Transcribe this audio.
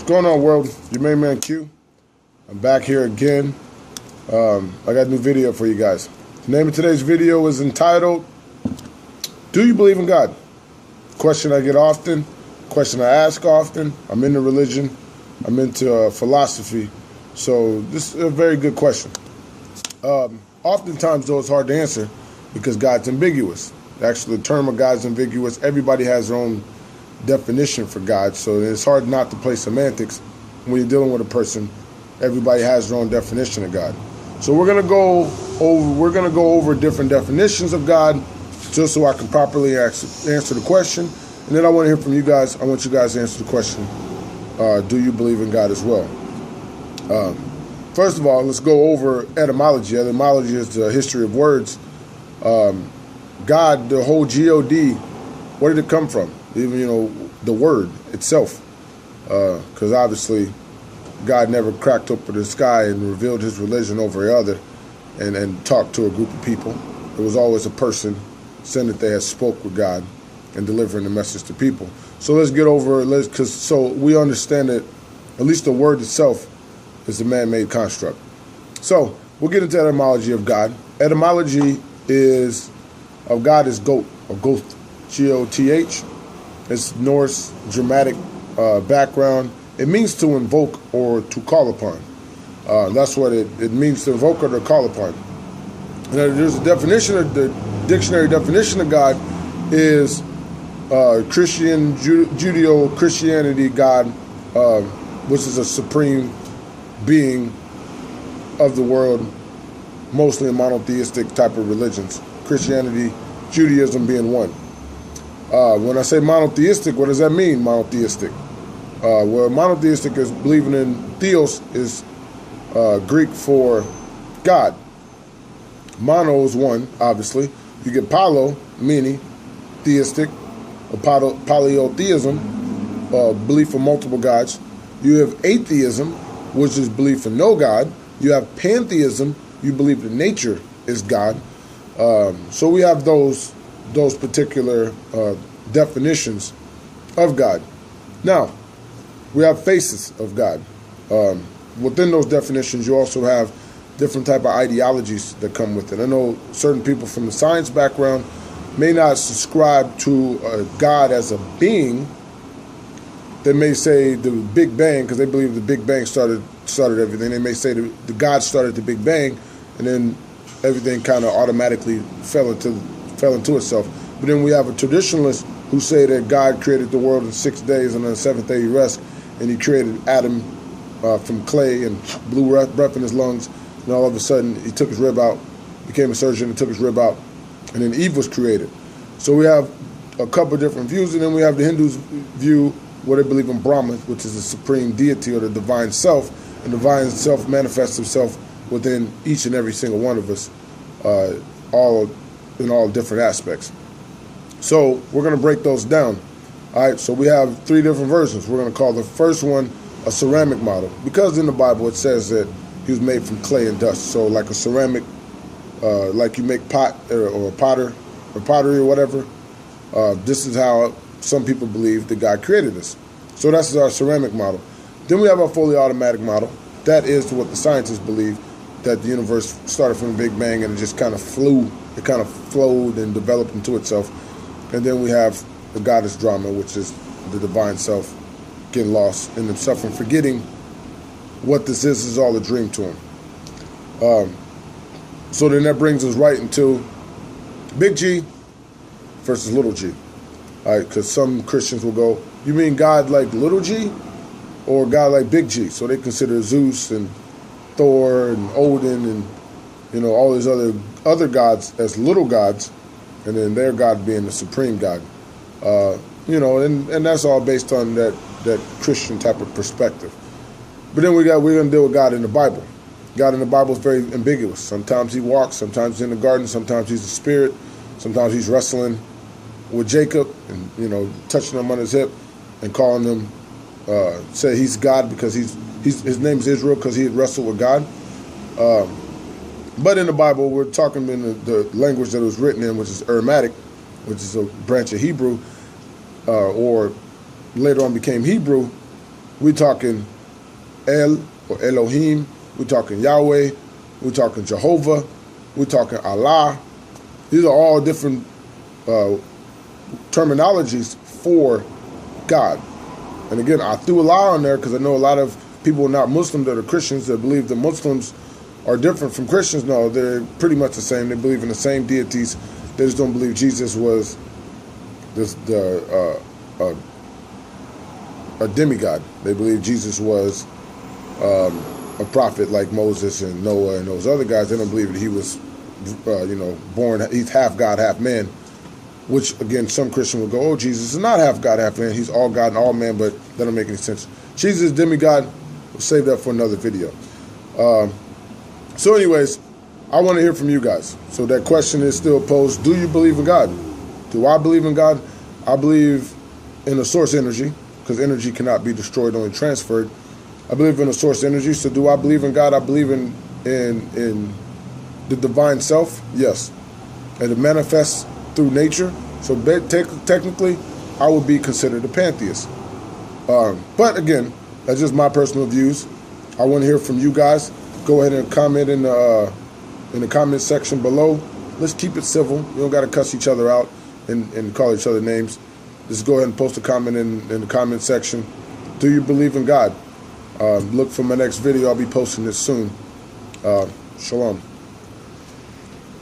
going on, world? Your main man Q. I'm back here again. I got a new video for you guys. The name of today's video is entitled, Do You Believe in God? Question I get often, question I ask often. I'm into religion. I'm into philosophy. So this is a very good question. Oftentimes, though, it's hard to answer because God's ambiguous. Actually, the term of God is ambiguous. Everybody has their own definition for God, so it's hard not to play semantics when you're dealing with a person. Everybody has their own definition of God. So we're gonna go over different definitions of God, just so I can properly answer the question. And then I want to hear from you guys. I want you guys to answer the question: do you believe in God as well? First of all, let's go over etymology. Etymology is the history of words. God, the whole God, where did it come from? Even, the word itself. Because obviously, God never cracked open the sky and revealed his religion over the other and talked to a group of people. It was always a person saying that they had spoke with God and delivering the message to people. So let's get over it, so we understand that at least the word itself is a man-made construct. So we'll get into etymology of God. Etymology of God is goth, or goth, G-O-T-H. It's Norse dramatic background. It means to invoke or to call upon. That's what it means, to invoke or to call upon. Now, there's a definition of the dictionary definition of God is Judeo-Christianity God, which is a supreme being of the world, mostly in monotheistic type of religions. Christianity, Judaism being one. When I say monotheistic, what does that mean, monotheistic? Well, monotheistic is believing in theos, is Greek for God. Mono is one, obviously. You get poly, meaning theistic, or polytheism, belief in multiple gods. You have atheism, which is belief in no God. You have pantheism, you believe that nature is God. So we have those particular definitions of God. Now, we have faces of God. Within those definitions, you also have different type of ideologies that come with it. I know certain people from the science background may not subscribe to God as a being. They may say the Big Bang, because they believe the Big Bang started everything. They may say the God started the Big Bang, and then everything kind of automatically fell into itself. But then we have a traditionalist who say that God created the world in 6 days, and on the seventh day he rested, and he created Adam from clay and blew breath in his lungs, and all of a sudden he took his rib out, became a surgeon and took his rib out, and then Eve was created. So we have a couple of different views, and then we have the Hindus' view where they believe in Brahma, which is the supreme deity or the divine self, and the divine self manifests himself within each and every single one of us, all in all different aspects. So we're going to break those down. All right, so we have three different versions. We're going to call the first one a ceramic model, because in the Bible it says that he was made from clay and dust. So like a ceramic, like you make pot or pottery or whatever. This is how some people believe that God created us. So that's our ceramic model. Then we have our fully automatic model. That is what the scientists believe, that the universe started from the Big Bang and it just kind of flew. It kind of flowed and developed into itself. And then we have the goddess drama, which is the divine self getting lost in himself and forgetting what this is all a dream to him. So then that brings us right into big G versus little g. All right, because some Christians will go, you mean God like little g or God like big G? So they consider Zeus and Thor and Odin and all these other gods as little gods, and then their God being the supreme God. And that's all based on that Christian type of perspective. But then we're going to deal with God in the Bible. God in the Bible is very ambiguous. Sometimes he walks, sometimes he's in the garden, sometimes he's a spirit, sometimes he's wrestling with Jacob and touching him on his hip and calling him, say he's God because his name's Israel because he had wrestled with God. But in the Bible, we're talking in the language that it was written in, which is Aramaic, which is a branch of Hebrew, or later on became Hebrew. We talking El or Elohim. We talking Yahweh. We talking Jehovah. We talking Allah. These are all different terminologies for God. And again, I threw Allah on there because I know a lot of people not Muslim that are Christians that believe that Muslims are different from Christians. No, they're pretty much the same. They believe in the same deities. They just don't believe Jesus was a demigod. They believe Jesus was a prophet like Moses and Noah and those other guys. They don't believe that he was, born. He's half God, half man. Which, again, some Christian will go, oh, Jesus is not half God, half man. He's all God and all man, but that don't make any sense. Jesus is demigod. We'll save that for another video. So anyways, I want to hear from you guys. So that question is still posed. Do you believe in God? Do I believe in God? I believe in a source energy, because energy cannot be destroyed, only transferred. I believe in a source energy. So do I believe in God? I believe in the divine self. Yes. And it manifests through nature. So technically, I would be considered a pantheist. But again, that's just my personal views. I want to hear from you guys. Go ahead and comment in the comment section below. Let's keep it civil. You don't got to cuss each other out and call each other names. Just go ahead and post a comment in the comment section. Do you believe in God? Look for my next video. I'll be posting this soon. Shalom.